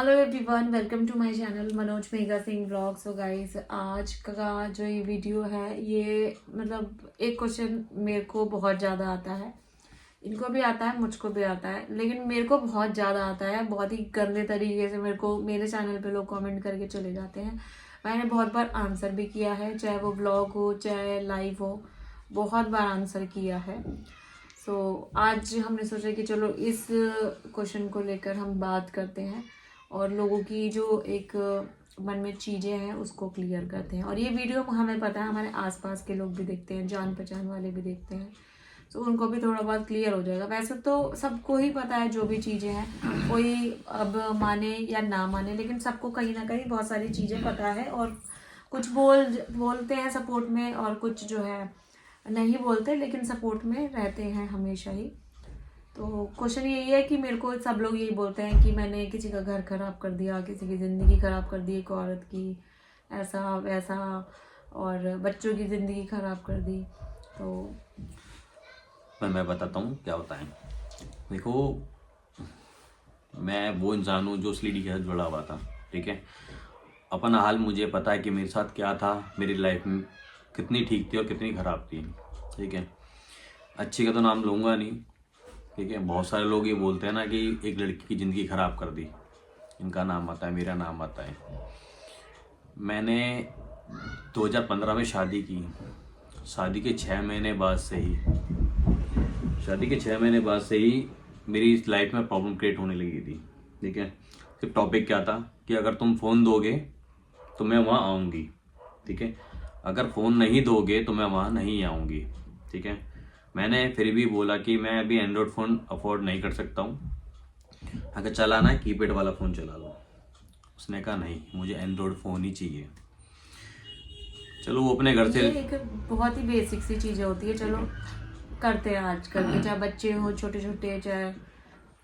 Hello everyone, welcome to my channel Manoj Mega Singh blog. So guys, आज का जो ये वीडियो है ये मतलब एक क्वेश्चन मेरे को बहुत ज़्यादा आता है। इनको भी आता है, मुझको भी आता है, लेकिन मेरे को बहुत ज़्यादा आता है। बहुत ही गंदे तरीके से मेरे चैनल पे लोग कमेंट करके चले जाते हैं। मैंने बहुत बार आंसर भी किया है, चाहे वो ब्लॉग हो चाहे लाइव हो, बहुत बार आंसर किया है। आज हमने सोचा कि चलो इस क्वेश्चन को लेकर हम बात करते हैं और लोगों की जो एक मन में चीज़ें हैं उसको क्लियर करते हैं। और ये वीडियो हमें पता है हमारे आसपास के लोग भी देखते हैं, जान पहचान वाले भी देखते हैं, तो उनको भी थोड़ा बहुत क्लियर हो जाएगा। वैसे तो सबको ही पता है जो भी चीज़ें हैं, कोई अब माने या ना माने, लेकिन सबको कहीं ना कहीं बहुत सारी चीज़ें पता है। और कुछ बोलते हैं सपोर्ट में और कुछ जो है नहीं बोलते, लेकिन सपोर्ट में रहते हैं हमेशा ही। तो क्वेश्चन यही है कि मेरे को सब लोग यही बोलते हैं कि मैंने किसी का घर खराब कर दिया, किसी की ज़िंदगी खराब कर दी, एक औरत की, ऐसा वैसा, और बच्चों की ज़िंदगी खराब कर दी। तो मैं बताता हूँ क्या होता है। देखो, मैं वो इंसान हूँ जो उस लेडी के साथ जुड़ा हुआ था। ठीक है, अपना हाल मुझे पता है कि मेरे साथ क्या था, मेरी लाइफ में कितनी ठीक थी और कितनी ख़राब थी। ठीक है, अच्छी का तो नाम लूँगा नहीं। ठीक है, बहुत सारे लोग ये बोलते हैं ना कि एक लड़की की ज़िंदगी ख़राब कर दी, इनका नाम आता है, मेरा नाम आता है। मैंने 2015 में शादी की। शादी के 6 महीने बाद से ही मेरी इस लाइफ में प्रॉब्लम क्रिएट होने लगी थी। ठीक है, सिर्फ टॉपिक क्या था कि अगर तुम फ़ोन दोगे तो मैं वहाँ आऊँगी। ठीक है, अगर फ़ोन नहीं दोगे तो मैं वहाँ नहीं आऊँगी। ठीक है, मैंने फिर भी बोला कि मैं अभी एंड्रॉयड फ़ोन अफोर्ड नहीं कर सकता हूँ, अगर चलाना है कीपैड वाला फ़ोन चला लो। उसने कहा नहीं, मुझे एंड्रॉयड फ़ोन ही चाहिए। चलो, वो अपने घर से ये एक बहुत ही बेसिक सी चीज़ें होती है, चलो करते हैं आजकल के, चाहे बच्चे हो छोटे छोटे, चाहे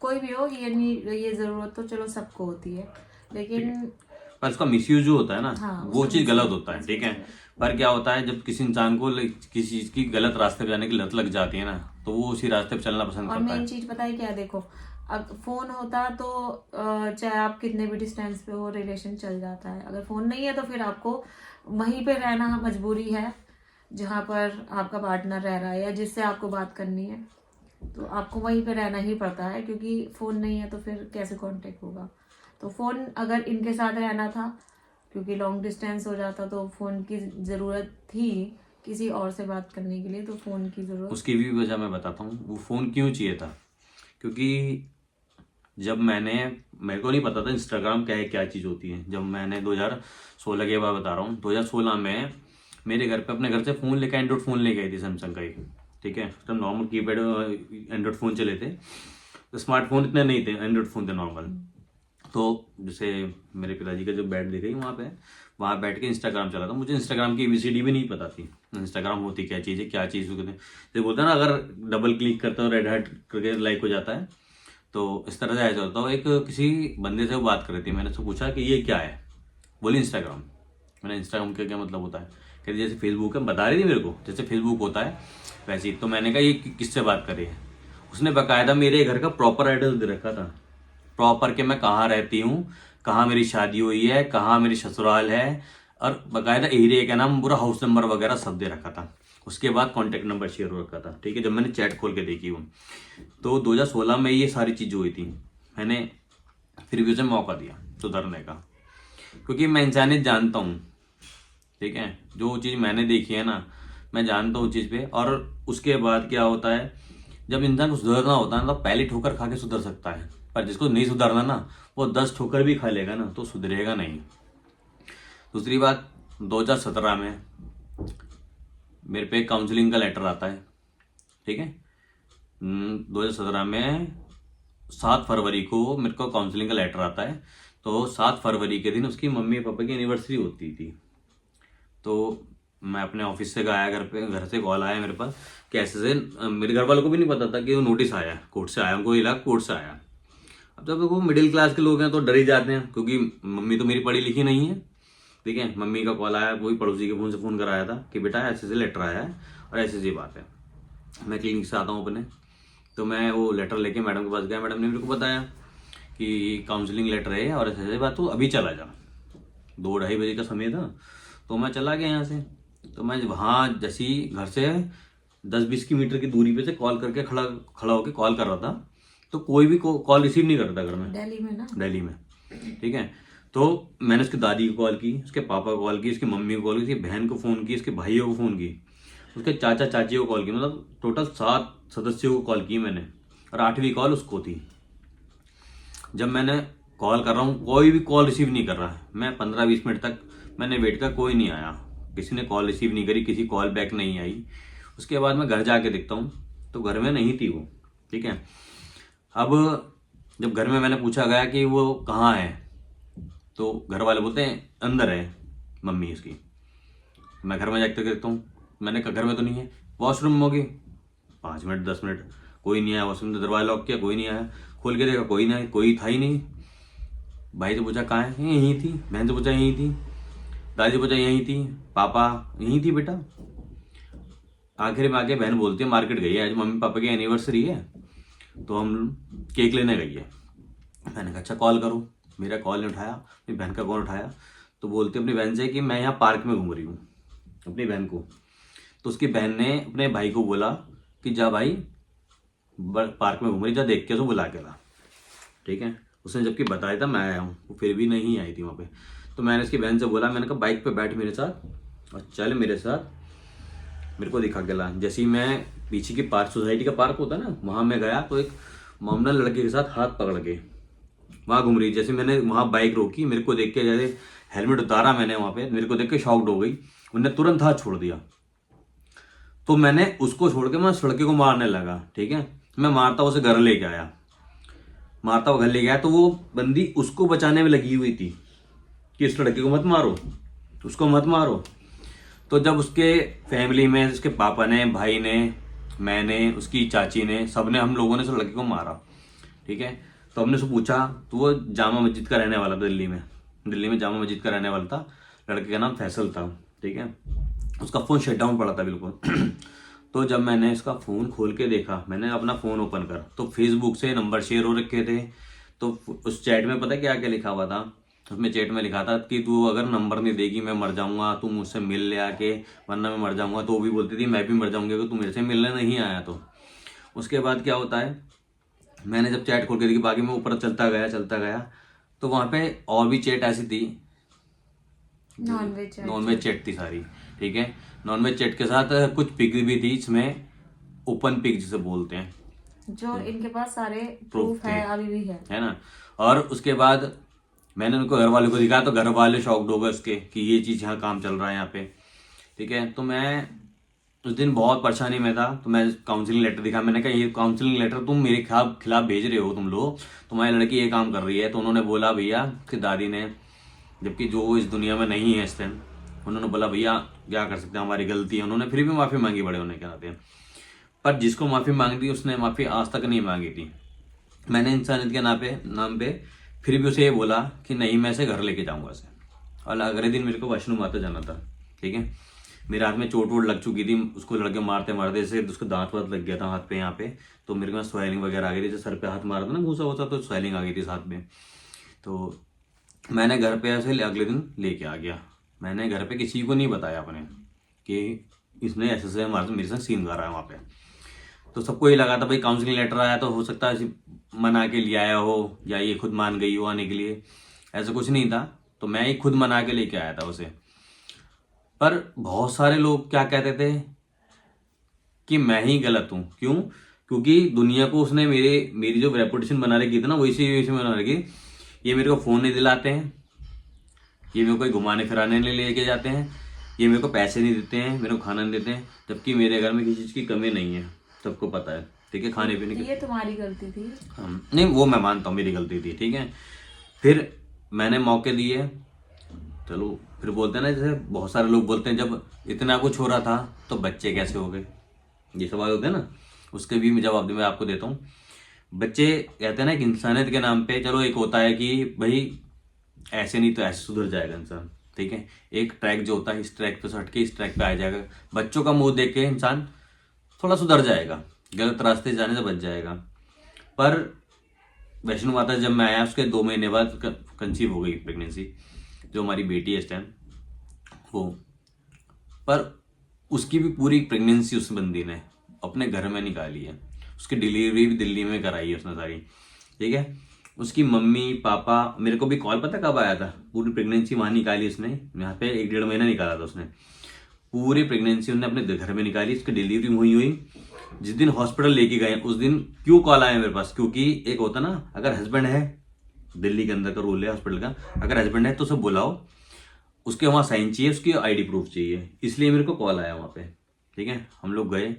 कोई भी हो। ये नहीं, ये ज़रूरत तो चलो सबको होती है, लेकिन पर उसका मिसयूज जो होता है ना, हाँ, वो उसका चीज़ गलत misuse होता है। ठीक है, पर क्या होता है जब किसी इंसान को किसी चीज़ की गलत रास्ते पे जाने की लत लग जाती है ना, तो वो उसी रास्ते पे चलना पसंद और करता है। मेन चीज पता है क्या, देखो, अब फोन होता तो चाहे आप कितने भी डिस्टेंस पे हो, रिलेशन चल जाता है। अगर फोन नहीं है तो फिर आपको वहीं पे रहना मजबूरी है, जहाँ पर आपका पार्टनर रह रहा है या जिससे आपको बात करनी है, तो आपको वहीं पे रहना ही पड़ता है, क्योंकि फोन नहीं है तो फिर कैसे कांटेक्ट होगा। तो फोन अगर इनके साथ रहना था, क्योंकि लॉन्ग डिस्टेंस हो जाता, तो फोन की ज़रूरत थी किसी और से बात करने के लिए, तो फोन की ज़रूरत। उसकी भी वजह मैं बताता हूँ, वो फ़ोन क्यों चाहिए था। क्योंकि जब मेरे को नहीं पता था इंस्टाग्राम क्या है, क्या चीज़ होती है। जब मैंने 2016 के बाद बता रहा हूँ, 2016 में मेरे घर पे अपने घर से फ़ोन लेकर एंड्रॉयड फ़ोन लेके आई थी, सैमसंग का ही। ठीक है, तो नॉर्मल कीपैड एंड्रॉयड फ़ोन चले थे, तो स्मार्टफोन इतने नहीं थे, एंड्रॉयड फ़ोन थे नॉर्मल। तो जैसे मेरे पिताजी का जो बेड दिखाई वहाँ बैठ के इंस्टाग्राम चला था। मुझे इंस्टाग्राम की एबीसीडी भी नहीं पता थी, इंस्टाग्राम होती क्या चीज़ है, क्या चीज़ होती है। जैसे बोलते हैं ना, अगर डबल क्लिक करते हो रेड हार्ट करके लाइक हो जाता है, तो इस तरह से ऐसा होता है। एक किसी बंदे से वो बात कर रही थी, मैंने उससे पूछा कि ये क्या है, बोली इंस्टाग्राम। मैंने इंस्टाग्राम का क्या मतलब होता है, कहती जैसे फेसबुक है, बता रही थी मेरे को जैसे फेसबुक होता है वैसे ही। तो मैंने कहा ये किससे बात कर रही है। उसने बाकायदा मेरे घर का प्रॉपर एड्रेस दे रखा था, प्रॉपर के मैं कहाँ रहती हूँ, कहाँ मेरी शादी हुई है, कहाँ मेरी ससुराल है, और बाकायदा एरिया का नाम, पूरा हाउस नंबर वगैरह सब दे रखा था। उसके बाद कॉन्टैक्ट नंबर शेयर हो रखा था। ठीक है, जब मैंने चैट खोल के देखी हूँ, तो 2016 में ये सारी चीज़ें हुई थी। मैंने फिर भी उसे मौका दिया सुधरने का, क्योंकि मैं इंसानियत जानता हूँ। ठीक है, जो चीज़ मैंने देखी है ना, मैं जानता हूँ उस चीज़ पे। और उसके बाद क्या होता है, जब इंसान को सुधरना होता है ना, तो पहली ठोकर खा के सुधर सकता है, पर जिसको नहीं सुधरना ना, वो 10 ठोकर भी खा लेगा ना तो सुधरेगा नहीं। दूसरी बात, 2017 में मेरे पे काउंसलिंग का लेटर आता है। ठीक है, 2017 में 7 फरवरी को मेरे को काउंसलिंग का लेटर आता है। तो 7 फरवरी के दिन उसकी मम्मी पापा की एनिवर्सरी होती थी। तो मैं अपने ऑफिस से गया, घर से कॉल आया मेरे पास कि ऐसे से, मेरे घर वालों को भी नहीं पता था कि वो नोटिस आया, कोर्ट से आया, उनको ये लगा कोर्ट से आया। अब जब वो मिडिल क्लास के लोग हैं तो डर ही जाते हैं, क्योंकि मम्मी तो मेरी पढ़ी लिखी नहीं है। ठीक है, मम्मी का कॉल आया, वही पड़ोसी के फोन से फ़ोन कराया था कि बेटा ऐसे से लेटर आया है और ऐसी ऐसी बात है। मैं क्लिनिक से आता हूँ अपने, तो मैं वो लेटर लेके मैडम के पास गया। मैडम ने मेरे को बताया कि काउंसलिंग लेटर है और ऐसे बात, तो अभी चला जा। 2-2:30 बजे का समय था, तो मैं चला गया यहाँ से। तो मैं वहाँ जैसे ही घर से 10-20 की मीटर की दूरी पे से कॉल करके खड़ा होकर कॉल कर रहा था, तो कोई भी कॉल रिसीव नहीं करता घर में, दिल्ली में ना, दिल्ली में, ठीक है। तो मैंने उसकी दादी को कॉल की, उसके पापा को कॉल की, उसकी मम्मी को कॉल की, उसकी बहन को फ़ोन की, उसके भाइयों को फ़ोन की, उसके चाचा चाची को कॉल की, मतलब टोटल 7 सदस्यों को कॉल की मैंने, और 8वीं कॉल उसको थी। जब मैंने कॉल कर रहा हूँ, कोई भी कॉल रिसीव नहीं कर रहा है। मैं 15-20 मिनट तक मैंने वेट किया, कोई नहीं आया, किसी ने कॉल रिसीव नहीं करी, किसी कॉल बैक नहीं आई। उसके बाद मैं घर जाके देखता हूँ तो घर में नहीं थी वो, ठीक है। अब जब घर में मैंने पूछा गया कि वो कहाँ है, तो घर वाले बोलते हैं अंदर है मम्मी उसकी। मैं घर में जाकर देखता हूँ, मैंने कहा घर में तो नहीं है, वॉशरूम में होगी। 5 मिनट 10 मिनट कोई नहीं आया, वॉशरूम में दरवाजा लॉक किया, कोई नहीं आया, खोल के देखा कोई नहीं, कोई था ही नहीं। भाई से पूछा कहाँ है, यहीं थी। बहन से पूछा यहीं थी। दादी से पूछा यहीं थी। पापा यहीं थी बेटा। आखिर में आके बहन बोलती है मार्केट गई है, आज मम्मी पापा की एनिवर्सरी है, तो हम केक लेने गई है। मैंने कहा अच्छा कॉल करो, मेरा कॉल नहीं उठाया, मेरी बहन का कॉल उठाया, तो बोलती अपनी बहन से कि मैं यहाँ पार्क में घूम रही हूँ, अपनी बहन को। तो उसकी बहन ने अपने भाई को बोला कि जा भाई पार्क में घूम रही, जा देख के तो बुला के ला, ठीक है। उसने जबकि बताया था मैं आया हूँ, वो फिर भी नहीं आई थी वहाँ पे। तो मैंने उसकी बहन से बोला, मैंने कहा बाइक पे बैठ मेरे साथ और चल मेरे साथ, मेरे को दिखा के ला। जैसे ही मैं पीछे की पार्क, सोसाइटी का पार्क होता है ना, वहाँ मैं गया तो एक मामला लड़के के साथ हाथ पकड़ के वहाँ घूम रही। जैसे मैंने वहाँ बाइक रोकी, मेरे को देख के जैसे हेलमेट उतारा मैंने वहाँ पे, मेरे को देख के शॉक्ड हो गई, उन्होंने तुरंत हाथ छोड़ दिया। तो मैंने उसको छोड़ के मैं उस लड़के को मारने लगा, ठीक है। मैं मारता उसे घर लेके आया, मारता हुआ घर ले गया, तो वो बंदी उसको बचाने में लगी हुई थी कि इस लड़के को मत मारो, उसको मत मारो। तो जब उसके फैमिली में उसके पापा ने, भाई ने, मैंने, उसकी चाची ने, सबने, हम लोगों ने उस लड़के को मारा, ठीक है। तो हमने उससे पूछा, तो वो जामा मस्जिद का रहने वाला था, दिल्ली में जामा मस्जिद का रहने वाला था। लड़के का नाम फैसल था, ठीक है। उसका फ़ोन शट डाउन पड़ा था बिल्कुल। तो जब मैंने इसका फ़ोन खोल के देखा, मैंने अपना फ़ोन ओपन कर, तो फेसबुक से नंबर शेयर हो रखे थे। तो उस चैट में पता क्या क्या लिखा हुआ था, उसमें चैट में लिखा था कि तू अगर नंबर नहीं देगी मैं मर जाऊंगा, तू मुझसे मिल ले आके, वरना मैं मर जाऊंगा। तो वो भी बोलती थी मैं भी मर जाऊंगी अगर तू मेरे से मिलने नहीं आया तो। उसके बाद क्या होता है, मैंने जब चैट खोल के देखी, बाकी मैं ऊपर चलता गया, तो वहाँ पे और भी चैट ऐसी थी, नॉनवेज चैट थी सारी, ठीक है। नॉनवेज चैट के साथ कुछ पिक भी थी, इसमें ओपन पिक जिसे बोलते हैं, जो इनके पास सारे प्रूफ है, अभी भी है ना। और उसके बाद मैंने उनको घर वालों को दिखाया, तो घर वाले शॉक्ड हो गए उसके कि ये चीज़ यहाँ काम चल रहा है यहाँ पे, ठीक है। तो मैं उस दिन बहुत परेशानी में था, तो मैं काउंसलिंग लेटर दिखा। मैंने कहा ये काउंसलिंग लेटर तुम मेरे खिलाफ भेज रहे हो, तुम लोग, तुम्हारी लड़की ये काम कर रही है। तो उन्होंने बोला भैया, कि दादी ने, जबकि जो इस दुनिया में नहीं है इस टाइम, उन्होंने बोला भैया क्या कर सकते हैं, हमारी गलती है। उन्होंने फिर भी माफ़ी मांगी बड़े होने के नाते, पर जिसको माफ़ी मांगी थी उसने माफ़ी आज तक नहीं मांगी थी। मैंने इंसानियत के नाम पे फिर भी उसे ये बोला कि नहीं मैं इसे घर लेके जाऊंगा इसे। और अगले दिन मेरे को वैष्णो माता जाना था, ठीक है। मेरे हाथ में चोट वोट लग चुकी थी, उसको लड़के मारते मारते, जैसे उसको दांत वात लग गया था हाथ पे यहाँ पे, तो मेरे को स्वेलिंग वगैरह आ गई थी। जैसे सर पे हाथ मारा था ना घूसा वूसा, तो स्वेलिंग आ गई थी हाथ में। तो मैंने घर पे ऐसे अगले दिन लेके आ गया। मैंने घर पे किसी को नहीं बताया अपने कि इसने ऐसे हमारे मेरे साथ सीन कर रहा है वहाँ पे। तो सबको ये लगा था भाई काउंसलिंग लेटर आया तो हो सकता है मना के लिए आया हो, या ये खुद मान गई हो आने के लिए। ऐसा कुछ नहीं था, तो मैं ही खुद मना के लेके आया था उसे। पर बहुत सारे लोग क्या कहते थे कि मैं ही गलत हूँ। क्यों? क्योंकि दुनिया को उसने मेरी जो रेपुटेशन बना रखी थी ना, वैसे बना रखी। ये मेरे को फ़ोन नहीं दिलाते हैं, ये मेरे को घुमाने फिराने नहीं लेके जाते हैं, ये मेरे को पैसे नहीं देते हैं, मेरे को खाना नहीं देते हैं, जबकि मेरे घर में किसी चीज़ की कमी नहीं है, सबको पता है, ठीक है। खाने पीने की ये तुम्हारी गलती थी। नहीं, वो मैं मानता हूँ मेरी गलती थी, ठीक है। फिर मैंने मौके दिए, चलो। फिर बोलते हैं ना, जैसे बहुत सारे लोग बोलते हैं जब इतना कुछ हो रहा था तो बच्चे कैसे हो गए, ये सवाल होते हैं ना, उसके भी जवाब मैं आपको देता हूँ। बच्चे कहते हैं ना कि इंसानियत के नाम पे, चलो एक होता है कि भाई ऐसे नहीं तो ऐसे सुधर जाएगा इंसान, ठीक है। एक ट्रैक जो होता है, इस ट्रैक पे से हट के इस ट्रैक पे आ जाएगा। बच्चों का मुंह देख के इंसान थोड़ा सुधर जाएगा, गलत रास्ते जाने से बच जाएगा। पर वैष्णो माता जब मैं आया उसके 2 महीने बाद कंसीव हो गई प्रेगनेंसी, जो हमारी बेटी है इस टाइम वो। पर उसकी भी पूरी प्रेगनेंसी उस बंदी ने अपने घर में निकाली है, उसकी डिलीवरी भी दिल्ली में कराई है उसने सारी, ठीक है। उसकी मम्मी पापा, मेरे को भी कॉल पता कब आया था, पूरी प्रेगनेंसी वहाँ निकाली उसने, यहाँ पे 1-1.5 महीना निकाला था उसने, पूरी प्रेगनेंसी उन्होंने अपने घर में निकाली, उसकी डिलीवरी वहीं हुई। जिस दिन हॉस्पिटल लेके गए उस दिन क्यों कॉल आया मेरे पास, क्योंकि एक होता ना, अगर हस्बैंड है, दिल्ली के अंदर का रूल है हॉस्पिटल का, अगर हस्बैंड है तो उसे बुलाओ, उसके वहाँ साइन चाहिए, उसकी आईडी प्रूफ चाहिए, इसलिए मेरे को कॉल आया वहाँ पे, ठीक है। हम लोग गए,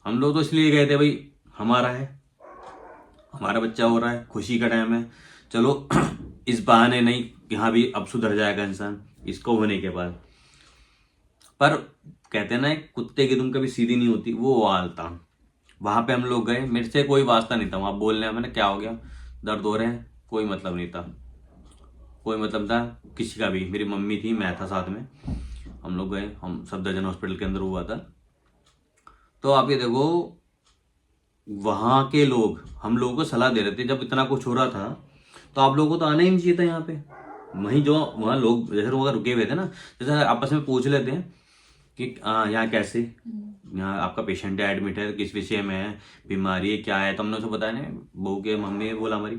हम लोग तो इसलिए गए थे भाई हमारा है, हमारा बच्चा हो रहा है, खुशी का टाइम है, चलो इस बहाने नहीं यहाँ भी अब सुधर जाएगा इंसान इसको होने के बाद। पर कहते हैं ना एक कुत्ते की दुम कभी सीधी नहीं होती, वो हाल था। वहां पे हम लोग गए, मेरे से कोई वास्ता नहीं था वहां बोलने, मैंने क्या हो गया, दर्द हो रहे हैं, कोई मतलब नहीं था, कोई मतलब था किसी का भी। मेरी मम्मी थी, मैं था साथ में, हम लोग गए, हम सफदरजंग हॉस्पिटल के अंदर हुआ था। तो आप ये देखो, वहां के लोग हम लोगों को सलाह दे रहे थे, जब इतना कुछ हो रहा था तो आप लोगों को तो आना ही नहीं चाहिए था यहाँ पे। वहीं जो वहाँ लोग जैसे लोग रुके हुए थे ना, जैसे आपस में पूछ लेते हैं कि यहाँ कैसे, यहाँ आपका पेशेंट है, एडमिट है, किस विषय में है, बीमारी है, क्या है, तो हमने उसे बताया नहीं। बहू के मम्मी ने बोला हमारी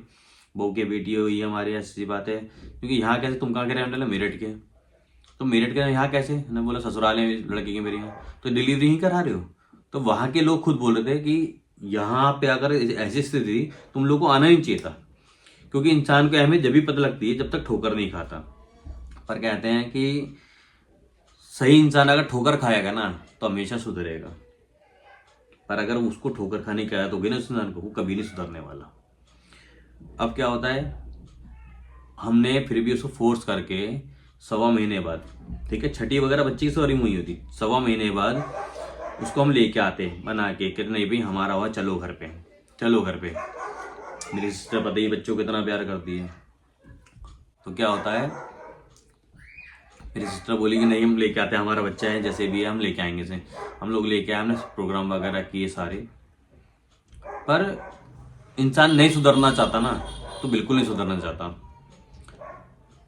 बहू की बेटी हुई है हमारी, ऐसी बात है, क्योंकि यहाँ कैसे, तुम कहाँ के रहने वाले, मेरठ के, तो मेरठ के यहाँ कैसे, मैंने बोला ससुराल है लड़की के मेरे यहाँ, तो डिलीवरी ही करा रहे हो। तो वहाँ के लोग खुद बोल रहे थे कि यहाँ पे अगर ऐसी स्थिति थी तुम लोग को आना ही चाहिए था, क्योंकि इंसान को अहमियत जब भी पता लगती है जब तक ठोकर नहीं खाता। पर कहते हैं कि सही इंसान अगर ठोकर खाएगा ना तो हमेशा सुधरेगा, पर अगर उसको ठोकर खाने की आदत होगी ना उस इंसान को, वो कभी नहीं सुधरने वाला। अब क्या होता है, हमने फिर भी उसको फोर्स करके 1.25 महीने बाद, ठीक है, छठी वगैरह बच्ची की सॉरी हुई होती, 1.25 महीने बाद उसको हम लेके आते बना के, कहते नहीं भाई हमारा हुआ, चलो घर पे, चलो घर पे। मेरी सिस्टर पता ही बच्चों को कितना प्यार करती है, तो क्या होता है, मेरी सिस्टर बोली कि नहीं हम लेके आते हैं, हमारा बच्चा है, जैसे भी है हम लेके आएंगे से। हम लोग लेके आए, हमने प्रोग्राम वगैरह किए सारे। पर इंसान नहीं सुधरना चाहता ना, तो बिल्कुल नहीं सुधरना चाहता।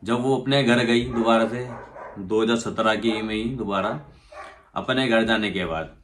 जब वो अपने घर गई दोबारा से 2017 की में ही दोबारा अपने घर जाने के बाद